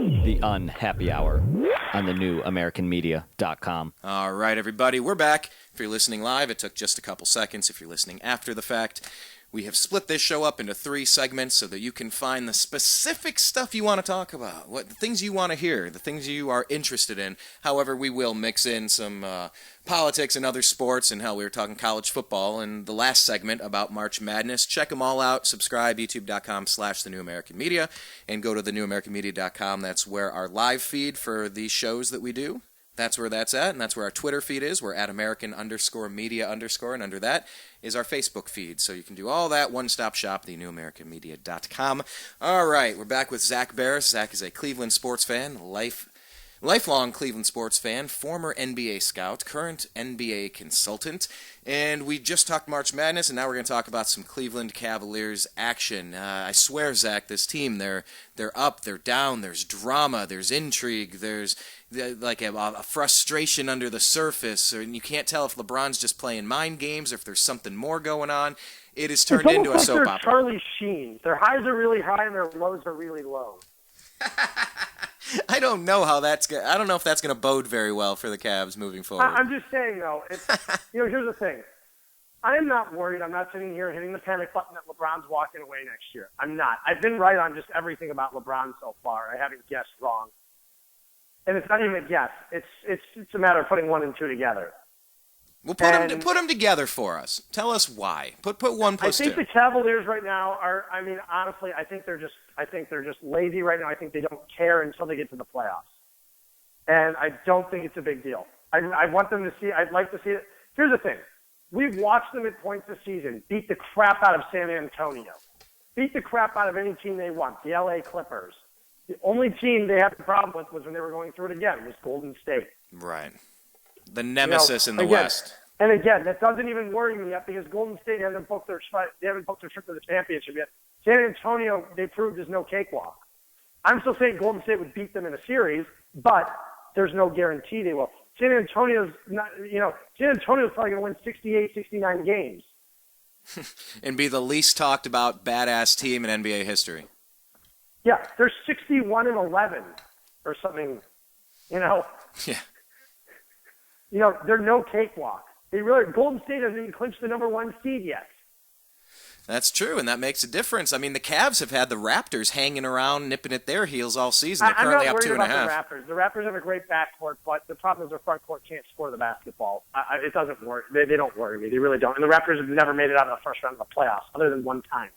The Unhappy Hour on the new AmericanMedia.com. All right, everybody, we're back. If you're listening live, it took just a couple seconds. If you're listening after the fact, we have split this show up into 3 segments so that you can find the specific stuff you want to talk about, the things you want to hear, the things you are interested in. However, we will mix in some politics and other sports, and we were talking college football in the last segment about March Madness. Check them all out. Subscribe, youtube.com/thenewamericanmedia, and go to thenewamericanmedia.com. That's where our live feed for these shows that we do. That's where that's at, and that's where our Twitter feed is. We're at American_media_, and under that is our Facebook feed. So you can do all that, one-stop shop, thenewamericanmedia.com. All right, we're back with Zak Baris. Zak is a Cleveland sports fan, lifelong Cleveland sports fan, former NBA scout, current NBA consultant, and we just talked March Madness, and now we're going to talk about some Cleveland Cavaliers action. I swear, Zak, this team, they're up, they're down, there's drama, there's intrigue, there's like a frustration under the surface, and you can't tell if LeBron's just playing mind games or if there's something more going on. It is turned into a soap opera. They're Charlie Sheen. Their highs are really high and their lows are really low. I don't know how I don't know if that's going to bode very well for the Cavs moving forward. I'm just saying, though. Here's the thing. I am not worried. I'm not sitting here hitting the panic button that LeBron's walking away next year. I'm not. I've been right on just everything about LeBron so far. I haven't guessed wrong. And it's not even a guess. It's a matter of putting 1 and 2 together. Well, put them together for us. Tell us why. Put 1 + 2. I think the Cavaliers right now are. I mean, honestly, I think they're just lazy right now. I think they don't care until they get to the playoffs, and I don't think it's a big deal. I want them to see. I'd like to see it. Here's the thing: we've watched them at points this season beat the crap out of San Antonio, beat the crap out of any team they want. The LA Clippers. The only team they had a problem with was when they were going through it again, was Golden State. Right. The nemesis in the West. And again, that doesn't even worry me yet because Golden State hasn't booked their trip to the championship yet. San Antonio, they proved, is no cakewalk. I'm still saying Golden State would beat them in a series, but there's no guarantee they will. San Antonio's probably going to win 68, 69 games. And be the least talked about badass team in NBA history. Yeah, they're 61-11 or something, Yeah. They're no cakewalk. Golden State hasn't even clinched the number 1 seed yet. That's true, and that makes a difference. I mean, the Cavs have had the Raptors hanging around, nipping at their heels all season. They're currently up 2.5. I'm not worried about the Raptors. The Raptors have a great backcourt, but the problem is their front court can't score the basketball. It doesn't work. They don't worry me. They really don't. And the Raptors have never made it out of the first round of the playoffs, other than one time.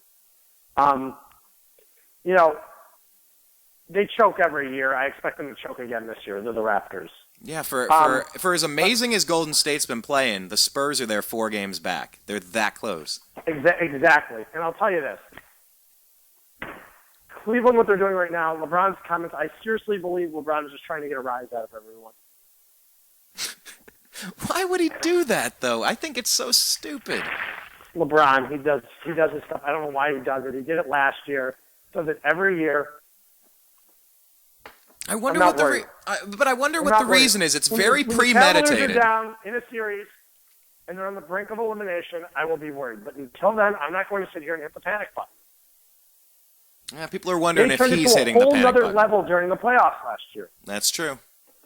They choke every year. I expect them to choke again this year. They're the Raptors. Yeah, for as amazing as Golden State's been playing, the Spurs are there 4 games back. They're that close. Exactly. And I'll tell you this. Cleveland, what they're doing right now, LeBron's comments, I seriously believe LeBron is just trying to get a rise out of everyone. Why would he do that, though? I think it's so stupid. LeBron, he does his stuff. I don't know why he does it. He did it last year. Does it every year. I wonder what the reason is. It's very premeditated. When the Cavaliers are down in a series and they're on the brink of elimination, I will be worried. But until then, I'm not going to sit here and hit the panic button. Yeah, people are wondering if he's hitting the panic button. They turned it to a whole other level during the playoffs last year. That's true.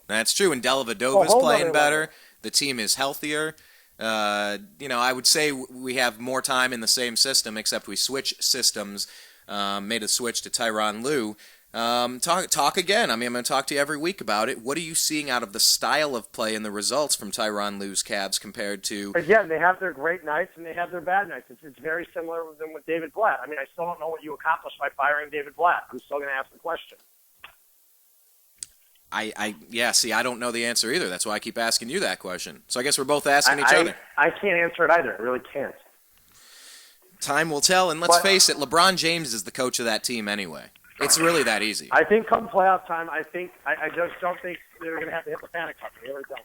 And Dellavedova's playing better. The team is healthier. I would say we have more time in the same system, except we switch systems. Made a switch to Tyronn Lue. Talk again. I mean, I'm going to talk to you every week about it. What are you seeing out of the style of play and the results from Tyronn Lue's Cavs compared to... Again, they have their great nights and they have their bad nights. It's very similar than with David Blatt. I mean, I still don't know what you accomplished by firing David Blatt. I'm still going to ask the question. I don't know the answer either. That's why I keep asking you that question. So I guess we're both asking each other. I can't answer it either. I really can't. Time will tell, and let's face it, LeBron James is the coach of that team anyway. It's really that easy. I think come playoff time, I just don't think they're going to have to hit the panic button. They really don't.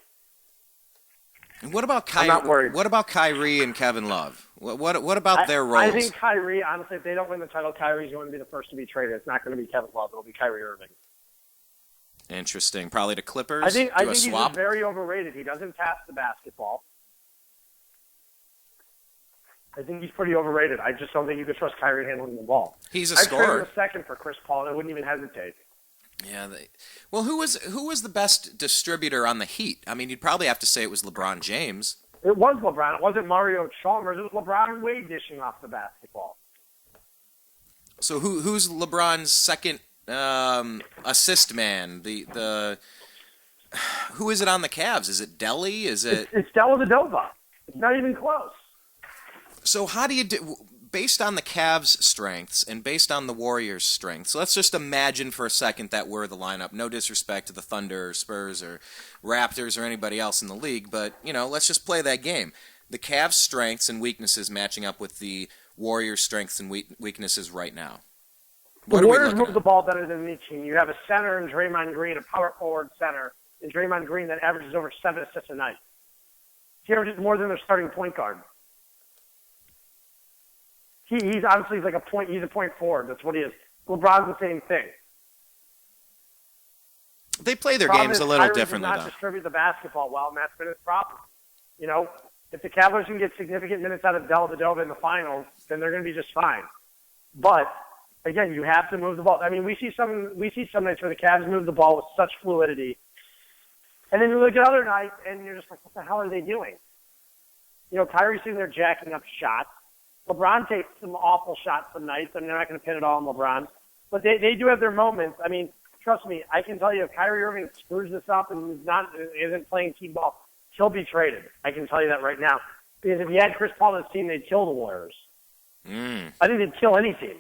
And what about Kyrie? I'm not worried. What about Kyrie and Kevin Love? What about their roles? I think Kyrie, honestly, if they don't win the title, Kyrie's going to be the first to be traded. It's not going to be Kevin Love. It'll be Kyrie Irving. Interesting. Probably to Clippers. I think he's very overrated. He doesn't pass the basketball. I think he's pretty overrated. I just don't think you could trust Kyrie handling the ball. He's a scorer. I'd trade him a second for Chris Paul, and I wouldn't even hesitate. Yeah. Well, who was the best distributor on the Heat? I mean, you'd probably have to say it was LeBron James. It was LeBron. It wasn't Mario Chalmers. It was LeBron and Wade dishing off the basketball. So who's LeBron's second assist man? The who is it on the Cavs? Is it Delly? Is it? It's Dellavedova. It's not even close. So how do you do? Based on the Cavs' strengths and based on the Warriors' strengths, let's just imagine for a second that we're the lineup. No disrespect to the Thunder or Spurs or Raptors or anybody else in the league, but, let's just play that game. The Cavs' strengths and weaknesses matching up with the Warriors' strengths and weaknesses right now. The Warriors move the ball better than any team. You have a center in Draymond Green, a power forward center in Draymond Green that averages over 7 assists a night. He averages more than their starting point guard. He's obviously like he's a point forward. That's what he is. LeBron's the same thing. They play their games a little differently, though. Does not distribute the basketball well, and that's been his problem. If the Cavaliers can get significant minutes out of Dellavedova in the finals, then they're going to be just fine. But again, you have to move the ball. I mean, we see some nights where the Cavs move the ball with such fluidity, and then you look at other nights, and you're just like, what the hell are they doing? Kyrie's sitting there jacking up shots. LeBron takes some awful shots some nights. I mean, they're not going to pin it all on LeBron. But they do have their moments. I mean, trust me, I can tell you if Kyrie Irving screws this up and isn't playing team ball, he'll be traded. I can tell you that right now. Because if he had Chris Paul on his team, they'd kill the Warriors. I think they'd kill any team.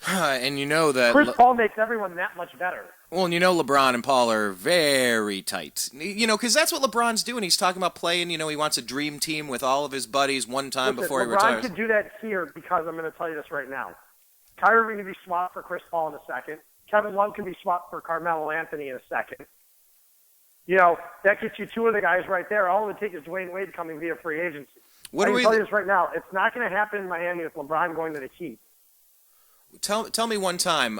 And you know that Chris Paul makes everyone that much better. Well, and LeBron and Paul are very tight. Because that's what LeBron's doing. He's talking about playing, he wants a dream team with all of his buddies one time before he retires. LeBron could do that here because I'm going to tell you this right now. Kyrie Irving can be swapped for Chris Paul in a second. Kevin Love can be swapped for Carmelo Anthony in a second. That gets you two of the guys right there. All it would take is Dwayne Wade coming via free agency. I can tell you this right now. It's not going to happen in Miami with LeBron going to the Heat. Tell me one time,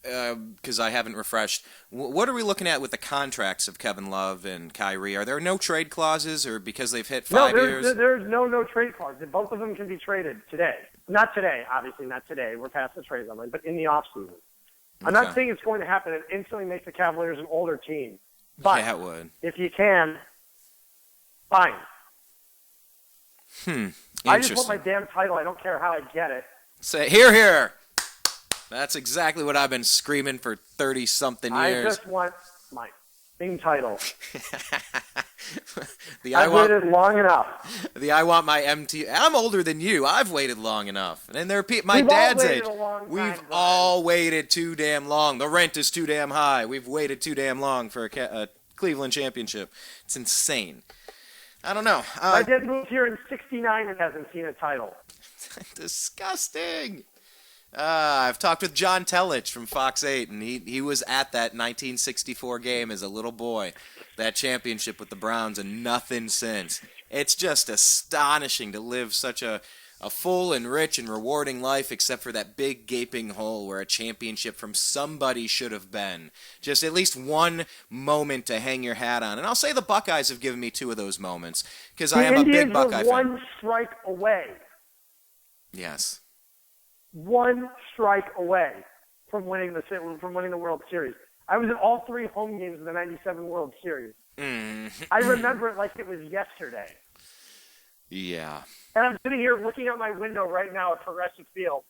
because I haven't refreshed, what are we looking at with the contracts of Kevin Love and Kyrie? Are there no trade clauses, or because they've hit 5 years? No, there's no trade clause. Both of them can be traded today. Not today, obviously, not today. We're past the trade deadline, but in the offseason. I'm not saying it's going to happen and instantly make the Cavaliers an older team. But yeah, it would. If you can, fine. I just want my damn title. I don't care how I get it. Say, hear, hear. That's exactly what I've been screaming for 30-something years. I just want my thing title. I've waited long enough. I want my MT. I'm older than you. I've waited long enough. And they're my dad's age. We've all waited too damn long. The rent is too damn high. We've waited too damn long for a Cleveland championship. It's insane. I don't know. My dad moved here in '69 and hasn't seen a title. Disgusting. I've talked with John Tellich from Fox 8, and he was at that 1964 game as a little boy, that championship with the Browns, and nothing since. It's just astonishing to live such a full and rich and rewarding life, except for that big gaping hole where a championship from somebody should have been. Just at least one moment to hang your hat on. And I'll say the Buckeyes have given me 2 of those moments, because I am a big Buckeye fan. The Indians were one strike away. Yes. One strike away from winning the World Series. I was at all 3 home games of the '97 World Series. I remember it like it was yesterday. Yeah. And I'm sitting here looking out my window right now at Progressive Field.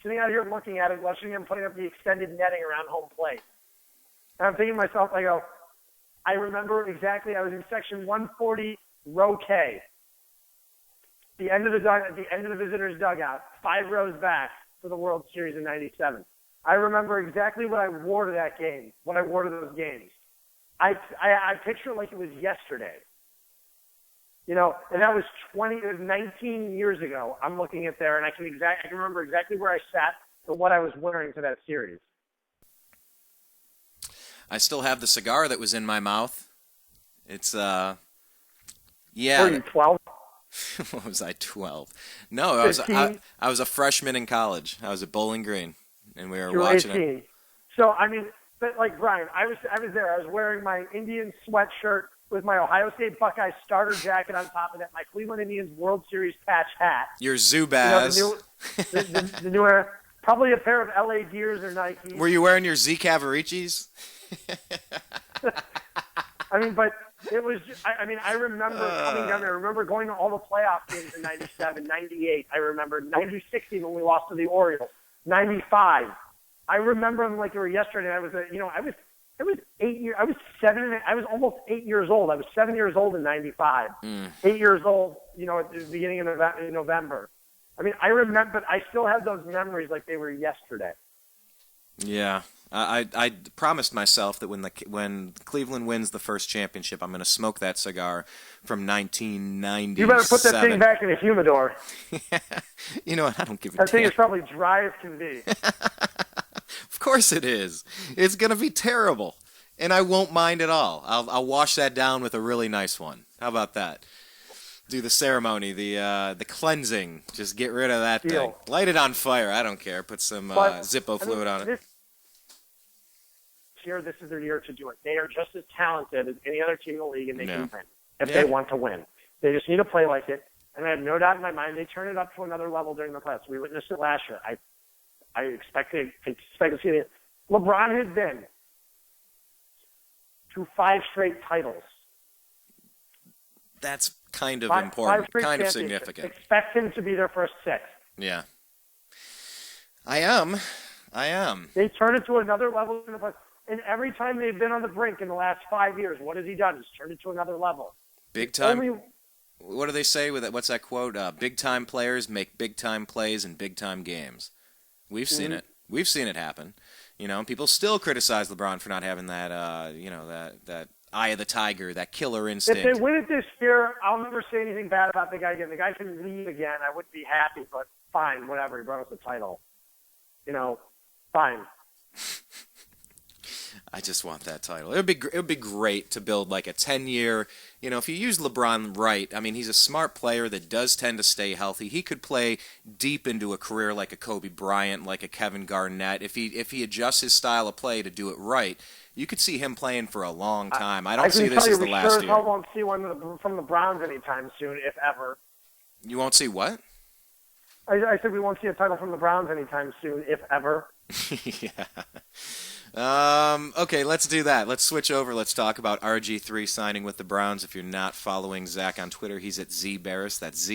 Sitting out here looking at it, watching them putting up the extended netting around home plate. And I'm thinking to myself, I remember exactly, I was in section 140, row K. The end of the visitors' dugout, 5 rows back for the World Series in '97. I remember exactly what I wore to that game, what I wore to those games. I picture it like it was yesterday. And that was 19 years ago. I'm looking at there, and I can remember exactly where I sat and what I was wearing to that series. I still have the cigar that was in my mouth. It's yeah. Were you 12? What was I, 12? No, I was a freshman in college. I was at Bowling Green, and we were watching 18. it. So, but like Brian, I was there. I was wearing my Indian sweatshirt with my Ohio State Buckeyes starter jacket on top of that, my Cleveland Indians World Series patch hat. Your Zubaz. The new era. Probably a pair of LA Gears or Nike. Were you wearing your Zak Baris? I mean, but it was. I remember coming down there. I remember going to all the playoff games in '97, '98. I remember '96 even when we lost to the Orioles. '95. I remember them like it were yesterday. I was 8 years. I was 7. I was almost 8 years old. I was 7 years old in '95. 8 years old. At the beginning of November. I mean, I remember, but I still have those memories like they were yesterday. Yeah. I promised myself that when Cleveland wins the first championship, I'm going to smoke that cigar from 1997. You better put that thing back in the humidor. You know what? I don't give a damn. That thing damn. is probably dry as can be. Of course it is. It's going to be terrible, and I won't mind at all. I'll wash that down with a really nice one. How about that? Do the ceremony, the cleansing. Just get rid of that thing. Light it on fire. I don't care. Put some Zippo fluid on it. This is their year to do it. They are just as talented as any other team in the league, and they can win if they want to win. They just need to play like it. And I have no doubt in my mind they turn it up to another level during the playoffs. We witnessed it last year. I expect to see it. LeBron has been to 5 straight titles. That's kind of important, kind of significant. Expect him to be there for a 6th. Yeah. I am. They turn it to another level in the playoffs. And every time they've been on the brink in the last 5 years, what has he done? He's turned it to another level. Big time. What do they say with it? What's that quote? Big time players make big time plays in big time games. We've seen it. We've seen it happen. People still criticize LeBron for not having that, that eye of the tiger, that killer instinct. If they win it this year, I'll never say anything bad about the guy again. The guy can leave again. I wouldn't be happy, but fine, whatever. He brought us the title. Fine. I just want that title. It would be great to build like a 10-year. If you use LeBron right, I mean, he's a smart player that does tend to stay healthy. He could play deep into a career like a Kobe Bryant, like a Kevin Garnett. If he adjusts his style of play to do it right, you could see him playing for a long time. I don't see this as the last year. I won't see one from the Browns anytime soon, if ever. You won't see what? I said we won't see a title from the Browns anytime soon, if ever. Yeah. Okay, let's do that. Let's switch over. Let's talk about RG3 signing with the Browns. If you're not following Zach on Twitter, he's at ZBaris. That's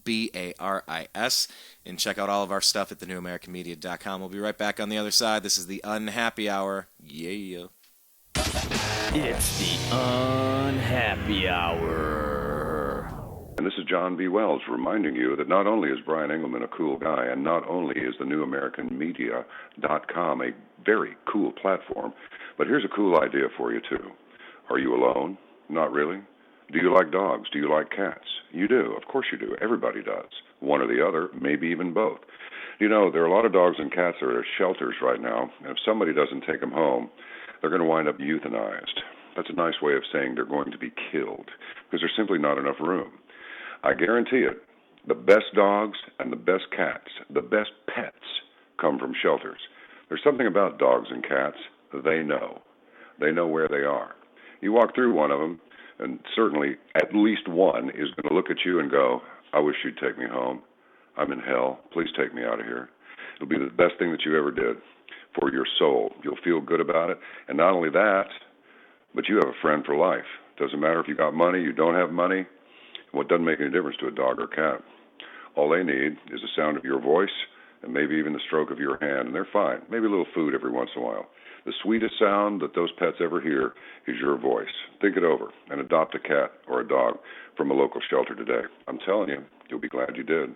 ZBaris. And check out all of our stuff at thenewamericanmedia.com. We'll be right back on the other side. This is the Unhappy Hour. Yeah. It's the Unhappy Hour. And this is John B. Wells reminding you that not only is Brian Engelman a cool guy, and not only is the newamericanmedia.com a very cool platform, but here's a cool idea for you, too. Are you alone? Not really. Do you like dogs? Do you like cats? You do. Of course you do. Everybody does. One or the other, maybe even both. There are a lot of dogs and cats that are at shelters right now, and if somebody doesn't take them home, they're going to wind up euthanized. That's a nice way of saying they're going to be killed, because there's simply not enough room. I guarantee it, the best dogs and the best cats, the best pets, come from shelters. There's something about dogs and cats. They know. They know where they are. You walk through one of them, and certainly at least one is going to look at you and go, I wish you'd take me home. I'm in hell. Please take me out of here. It'll be the best thing that you ever did for your soul. You'll feel good about it. And not only that, but you have a friend for life. Doesn't matter if you got money, you don't have money. Well, it doesn't make any difference to a dog or cat. All they need is the sound of your voice and maybe even the stroke of your hand, and they're fine. Maybe a little food every once in a while. The sweetest sound that those pets ever hear is your voice. Think it over and adopt a cat or a dog from a local shelter today. I'm telling you, you'll be glad you did.